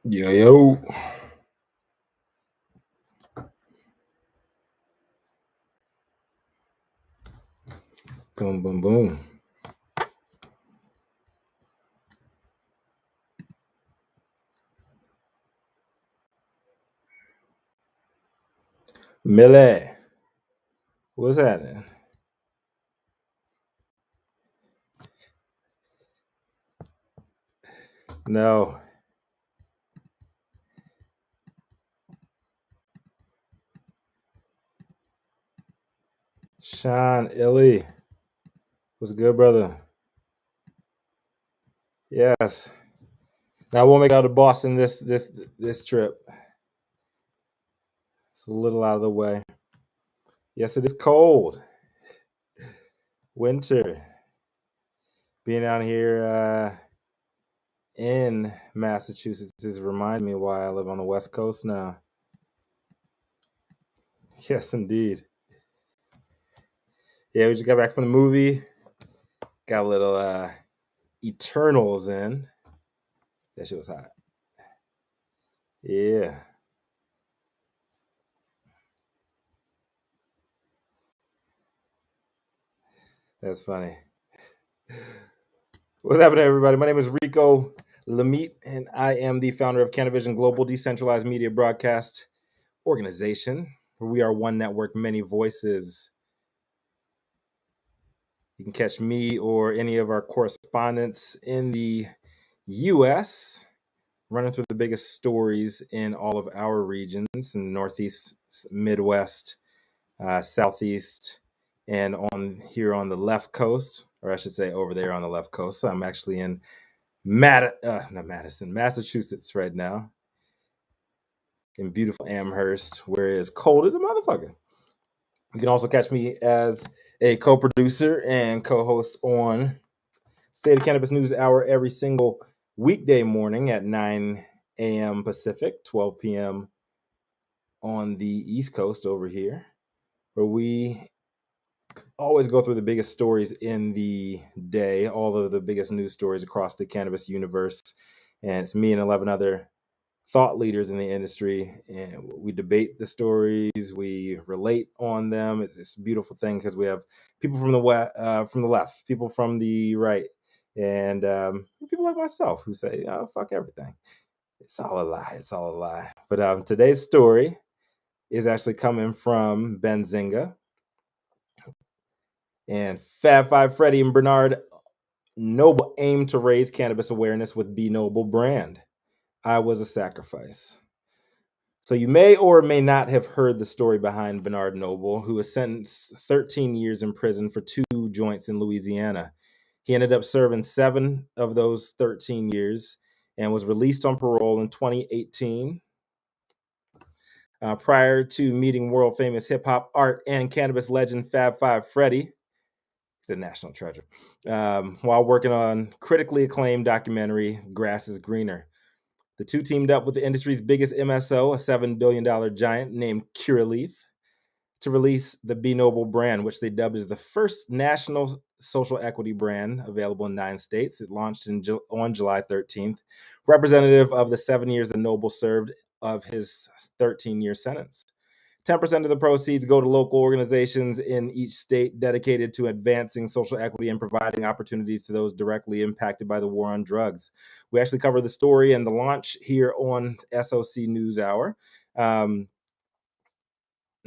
Yo, yo. Boom, boom, boom. Millie, what's happening? No. Sean, Illy. What's good, brother? Yes. Now I won't make it out to Boston this trip. It's a little out of the way. Yes, it is cold. Winter. Being down here in Massachusetts is reminding me why I live on the West Coast now. Yes, indeed. Yeah, we just got back from the movie. Got a little Eternals in. That shit was hot. Yeah. That's funny. What's happening, everybody? My name is Rico Lamite, and I am the founder of Cannabis Global Decentralized Media Broadcast Organization, where we are one network, many voices. You can catch me or any of our correspondents in the U.S. running through the biggest stories in all of our regions in Northeast, Midwest, Southeast, and on here on the left coast, or I should say over there on the left coast. So I'm actually in not Madison, Massachusetts right now, in beautiful Amherst, where it's cold as a motherfucker. You can also catch me as a co-producer and co-host on State of Cannabis News Hour every single weekday morning at 9 a.m. Pacific, 12 p.m. on the East Coast over here, where we always go through the biggest stories in the day, all of the biggest news stories across the cannabis universe. And it's me and 11 other thought leaders in the industry, and we debate the stories, we relate on them. It's a beautiful thing because we have people from the left, people from the right, and people like myself who say, "Oh, fuck everything. It's all a lie. It's all a lie." But today's story is actually coming from Benzinga, and Fab Five Freddy and Bernard Noble aim to raise cannabis awareness with Be Noble brand. I was a sacrifice. So you may or may not have heard the story behind Bernard Noble, who was sentenced 13 years in prison for 2 joints in Louisiana. He ended up serving 7 of those 13 years and was released on parole in 2018. Prior to meeting world famous hip hop, art, and cannabis legend Fab Five Freddy, he's a national treasure, while working on critically acclaimed documentary Grass is Greener. The two teamed up with the industry's biggest MSO, a $7 billion giant named Curaleaf, to release the Be Noble brand, which they dubbed as the first national social equity brand available in 9 states. It launched on July 13th, representative of the 7 years that Noble served of his 13-year sentence. 10% of the proceeds go to local organizations in each state dedicated to advancing social equity and providing opportunities to those directly impacted by the war on drugs. We actually cover the story and the launch here on SOC News Hour. I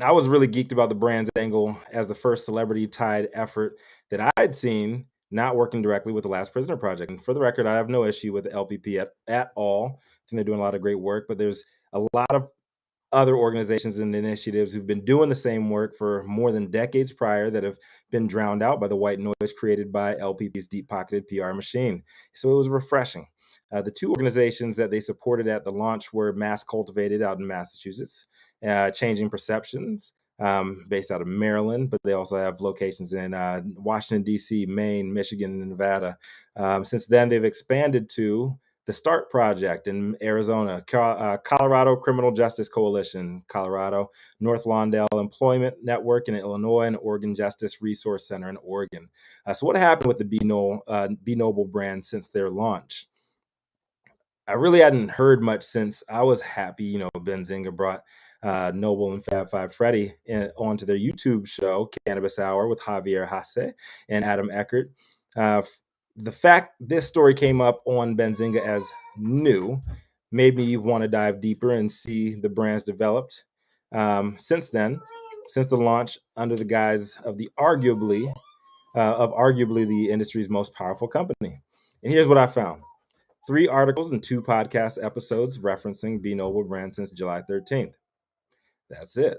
was really geeked about the brand's angle as the first celebrity-tied effort that I'd seen not working directly with the Last Prisoner Project. And for the record, I have no issue with the LPP at all. I think they're doing a lot of great work, but there's a lot of other organizations and initiatives who've been doing the same work for more than decades prior that have been drowned out by the white noise created by LPP's deep-pocketed PR machine. So it was refreshing. The 2 organizations that they supported at the launch were Mass Cultivated out in Massachusetts, Changing Perceptions, based out of Maryland, but they also have locations in Washington, D.C., Maine, Michigan, and Nevada. Since then, they've expanded to the START Project in Arizona, Colorado Criminal Justice Coalition, Colorado, North Lawndale Employment Network in Illinois, and Oregon Justice Resource Center in Oregon. So what happened with the Be Noble brand since their launch? I really hadn't heard much since I was happy, Benzinga brought Noble and Fab Five Freddy onto their YouTube show, Cannabis Hour, with Javier Hasse and Adam Eckert. The fact this story came up on Benzinga as new made me want to dive deeper and see the brands developed since then, since the launch under the guise of arguably the industry's most powerful company. And here's what I found: 3 articles and 2 podcast episodes referencing B Noble brand since July 13th. That's it.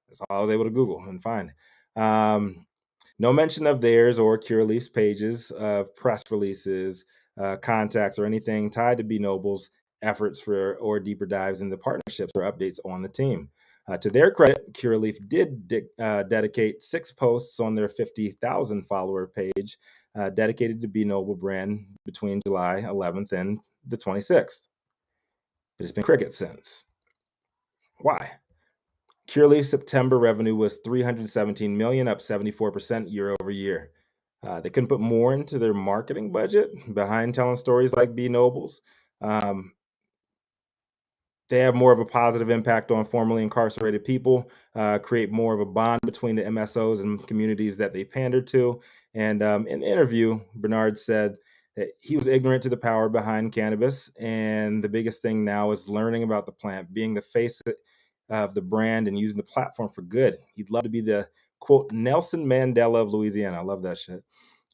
That's all I was able to Google and find. No mention of theirs or Curaleaf's pages of press releases, contacts, or anything tied to B Noble's efforts for or deeper dives into partnerships or updates on the team. To their credit, Curaleaf did dedicate 6 posts on their 50,000 follower page dedicated to B Noble brand between July 11th and the 26th. But it's been cricket since. Why? Curaleaf's September revenue was $317 million, up 74% year over year. They couldn't put more into their marketing budget behind telling stories like B Noble's. They have more of a positive impact on formerly incarcerated people, create more of a bond between the MSOs and communities that they pander to. And in the interview, Bernard said that he was ignorant to the power behind cannabis. And the biggest thing now is learning about the plant, being the face of the brand and using the platform for good. He'd love to be the, quote, Nelson Mandela of Louisiana. I love that shit.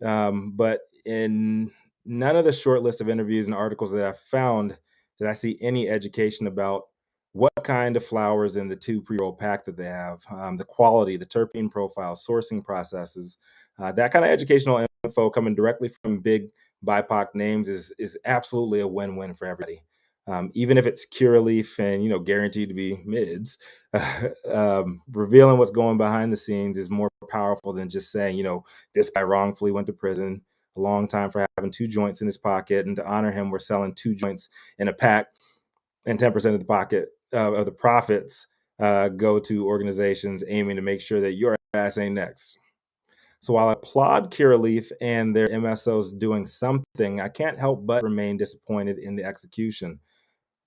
But in none of the short list of interviews and articles that I've found did I see any education about what kind of flowers in the 2 pre-roll pack that they have, the quality, the terpene profile, sourcing processes. That kind of educational info coming directly from big BIPOC names is absolutely a win-win for everybody. Even if it's Curaleaf and guaranteed to be mids, revealing what's going behind the scenes is more powerful than just saying, this guy wrongfully went to prison a long time for having 2 joints in his pocket, and to honor him, we're selling 2 joints in a pack, and 10% of the pocket of the profits go to organizations aiming to make sure that your ass ain't next. So while I applaud Curaleaf and their MSOs doing something, I can't help but remain disappointed in the execution.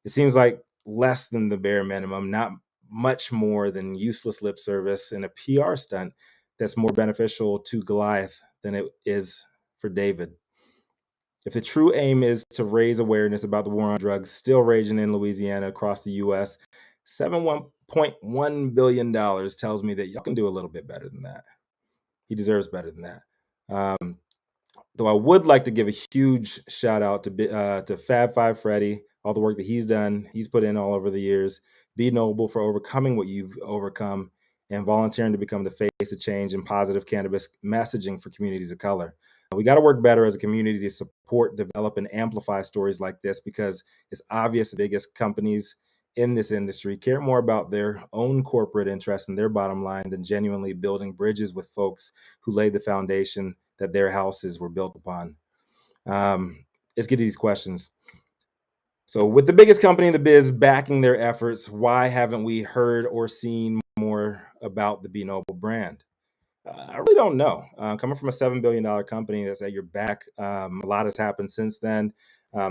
It seems like less than the bare minimum, not much more than useless lip service and a PR stunt that's more beneficial to Goliath than it is for David. If the true aim is to raise awareness about the war on drugs still raging in Louisiana across the U.S., $7.1 billion tells me that y'all can do a little bit better than that. He deserves better than that. Though I would like to give a huge shout out to Fab Five Freddy, all the work that he's done, he's put in all over the years. Be Noble for overcoming what you've overcome and volunteering to become the face of change and positive cannabis messaging for communities of color. We got to work better as a community to support, develop, and amplify stories like this, because it's obvious the biggest companies in this industry care more about their own corporate interests and their bottom line than genuinely building bridges with folks who laid the foundation that their houses were built upon. Let's get to these questions. So with the biggest company in the biz backing their efforts, why haven't we heard or seen more about the B Noble brand? I really don't know. Coming from a $7 billion company that's at your back, a lot has happened since then.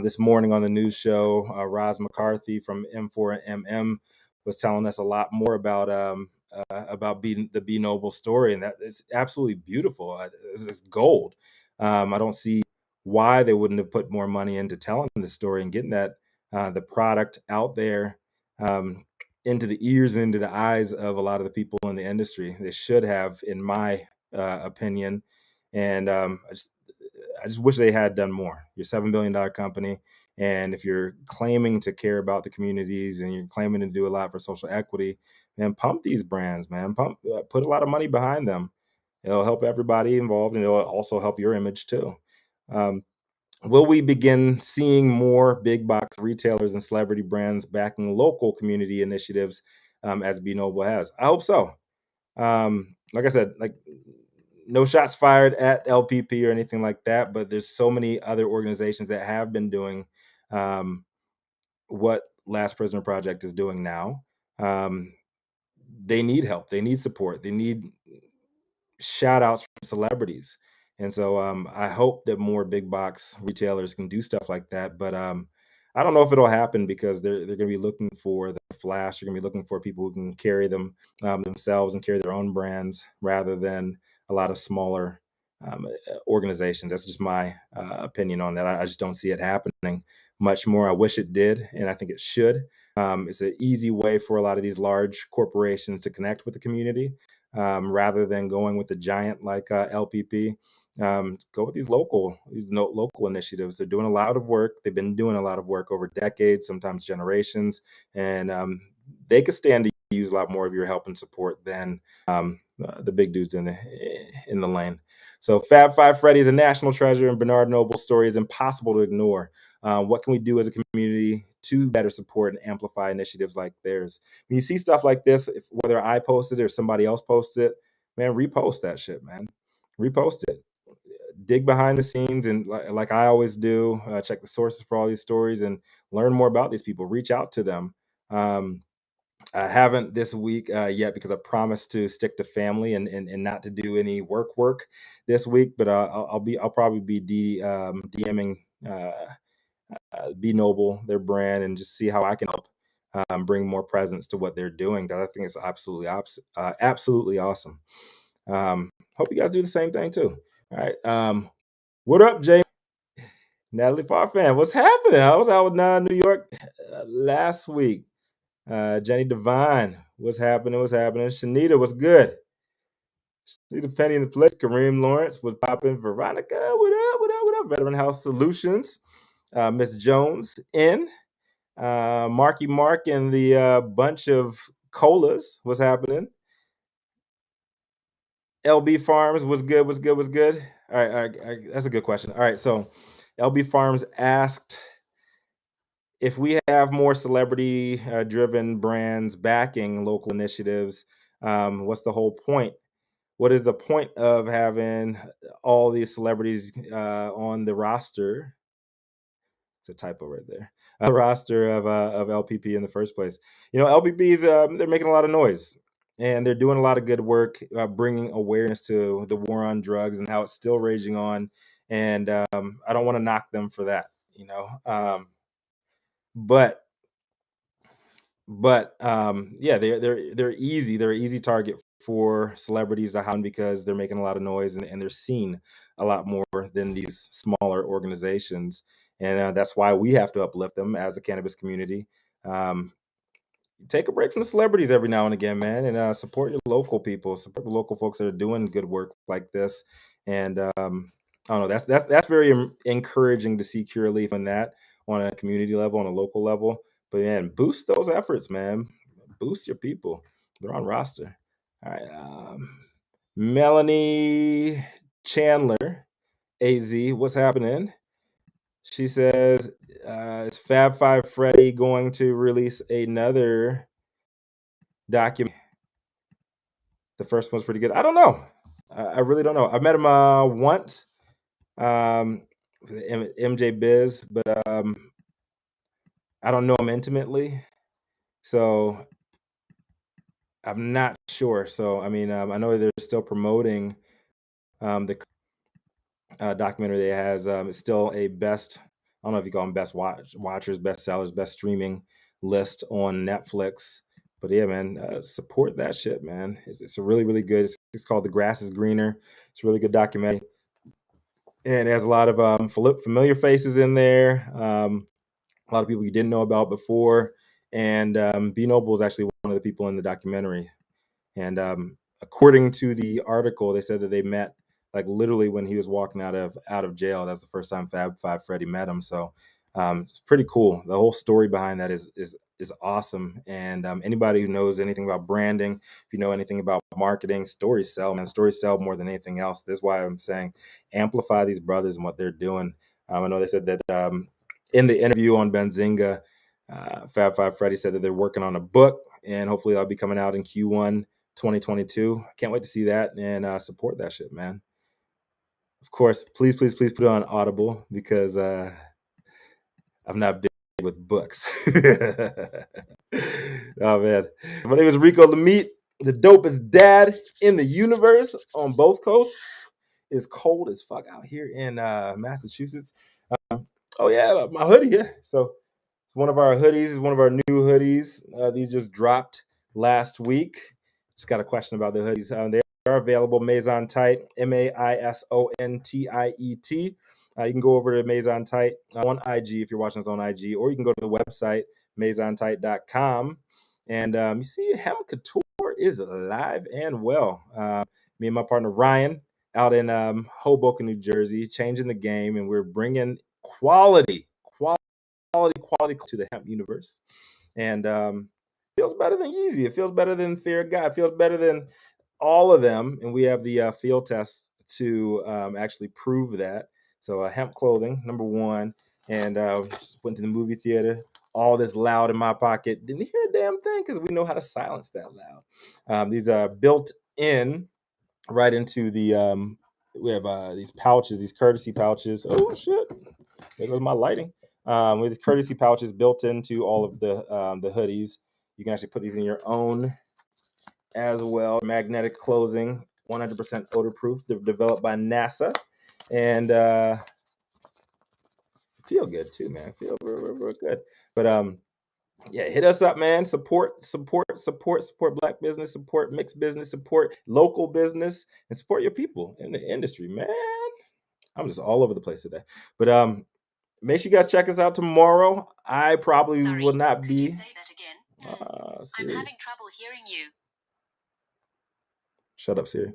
This morning on the news show, Roz McCarthy from M4MM was telling us a lot more about the B Noble story, and that is absolutely beautiful. It's gold. I don't see why they wouldn't have put more money into telling the story and getting that the product out there, into the ears and into the eyes of a lot of the people in the industry. They should have, in my opinion. And I just wish they had done more. You're a $7 billion company. And if you're claiming to care about the communities and you're claiming to do a lot for social equity, man, pump these brands, man. Put a lot of money behind them. It'll help everybody involved, and it'll also help your image too. Will we begin seeing more big box retailers and celebrity brands backing local community initiatives as B Noble has? I hope so. Like I said, no shots fired at LPP or anything like that, but there's so many other organizations that have been doing what Last Prisoner Project is doing now. They need help. They need support. They need shout outs from celebrities. And so I hope that more big box retailers can do stuff like that. But I don't know if it'll happen because they're going to be looking for the flash. They're going to be looking for people who can carry them themselves and carry their own brands rather than a lot of smaller organizations. That's just my opinion on that. I just don't see it happening much more. I wish it did, and I think it should. It's an easy way for a lot of these large corporations to connect with the community rather than going with the giant like LPP. Go with these local initiatives. They're doing a lot of work. They've been doing a lot of work over decades, sometimes generations, and they could stand to use a lot more of your help and support than the big dudes in the lane. So Fab Five Freddy is a national treasure, and Bernard Noble's story is impossible to ignore. What can we do as a community to better support and amplify initiatives like theirs? When you see stuff like this, whether I posted it or somebody else posted it, man, repost that shit, man. Repost it. Dig behind the scenes and like I always do, check the sources for all these stories and learn more about these people. Reach out to them. I haven't this week yet because I promised to stick to family and not to do any work this week. But I'll probably be DMing Be Noble, their brand, and just see how I can help bring more presence to what they're doing. That I think is absolutely awesome. Hope you guys do the same thing too. All right. What up, Jay? Natalie Farfan, what's happening? I was out with New York last week. Jenny Devine, what's happening? What's happening? Shanita, what's good? Shanita Penny in the place. Kareem Lawrence was popping. Veronica, what up? What up? What up? Veteran House Solutions. Miss Jones in. Marky Mark and the bunch of colas. What's happening? LB Farms was good. Was good. Was good. All right, all right. That's a good question. All right, so LB Farms asked if we have more celebrity driven brands backing local initiatives, what's the whole point? What is the point of having all these celebrities on the roster? It's a typo right there. Roster of LPP in the first place. You know, LPPs they're making a lot of noise and they're doing a lot of good work, bringing awareness to the war on drugs and how it's still raging on. And I don't want to knock them for that, you know. But yeah, they're easy. They're an easy target for celebrities to hound because they're making a lot of noise and they're seen a lot more than these smaller organizations. And that's why we have to uplift them as a cannabis community. Um, Take a break from the celebrities every now and again, man, and support your local people, support the local folks that are doing good work like this. And I don't know, that's very encouraging to see Curaleaf on that on a community level, on a local level. But man, boost those efforts, man. Boost your people. They're on roster. All right, Melanie Chandler, AZ, what's happening? She says, is Fab Five Freddy going to release another document? The first one's pretty good. I don't know. I really don't know. I met him once, MJ Biz, but I don't know him intimately, so I'm not sure. So I mean, I know they're still promoting the documentary they has. It's still a best. I don't know if you call them best watchers, best sellers, best streaming list on Netflix. But yeah, man, support that shit, man. It's a really good. It's called The Grass Is Greener. It's a really good documentary, and it has a lot of familiar faces in there. A lot of people you didn't know about before, and B Noble is actually one of the people in the documentary. And according to the article, they said that they met like literally when he was walking out of jail. That's the first time Fab Five Freddy met him. So it's pretty cool. The whole story behind that is awesome. And anybody who knows anything about branding, if you know anything about marketing, stories sell, man. Stories sell more than anything else. That's why I'm saying amplify these brothers and what they're doing. I know they said that in the interview on Benzinga, Fab Five Freddy said that they're working on a book, and hopefully that'll be coming out in Q1 2022. Can't wait to see that and support that shit, man. Of course, please put it on Audible because I'm not big with books. Oh man, my name is Rico Lamite, the dopest dad in the universe on both coasts. It's cold as fuck out here in Massachusetts. Oh yeah, my hoodie. Yeah, so It's one of our hoodies. It's one of our new hoodies. These just dropped last week. Just got a question about the hoodies. They are available. Maison Tight, MAISONTIET. You can go over to Maison Tight on IG if you're watching us on IG, or you can go to the website maisontight.com. And you see, Hem Couture is alive and well. Me and my partner Ryan out in Hoboken, New Jersey, changing the game, and we're bringing quality to the hemp universe. And feels better than Yeezy. It feels better than Fear of God. It feels better than all of them. And we have the field tests to actually prove that. So hemp clothing, number one. And just went to the movie theater. All this loud in my pocket. Didn't hear a damn thing because we know how to silence that loud. These are built in right into the we have these pouches, these courtesy pouches. Oh shit, there goes my lighting. With these courtesy pouches built into all of the hoodies. You can actually put these in your own as well. Magnetic closing, 100% odor proof. They're developed by NASA, and feel good too, man. Feel real good. But yeah, hit us up, man. Support Black business, support mixed business, support local business, and support your people in the industry, man. I'm just all over the place today. But make sure you guys check us out tomorrow. I probably will not be. Could you say that again? I'm having trouble hearing you. Shut up, Siri.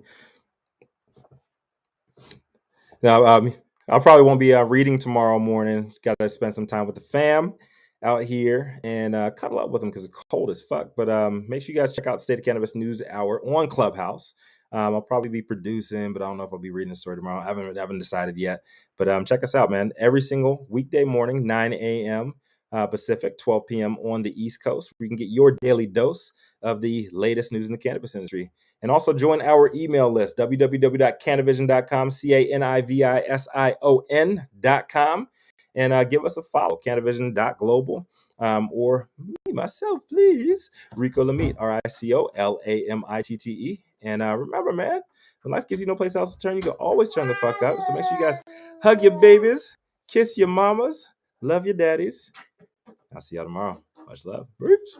Now, I probably won't be reading tomorrow morning. Just got to spend some time with the fam out here and cuddle up with them because it's cold as fuck. But make sure you guys check out State of Cannabis NewsHour on Clubhouse. I'll probably be producing, but I don't know if I'll be reading the story tomorrow. I haven't decided yet. But check us out, man. Every single weekday morning, 9 a.m. Pacific, 12 p.m. on the East Coast, where you can get your daily dose of the latest news in the cannabis industry. And also join our email list, www.canavision.com, CANIVISION.com. And give us a follow, canavision.global. Or me, myself, please, Rico Lamite, RICOLAMITTE. And remember, man, when life gives you no place else to turn, you can always turn the fuck up. So make sure you guys hug your babies, kiss your mamas, love your daddies. I'll see y'all tomorrow. Much love. Peace.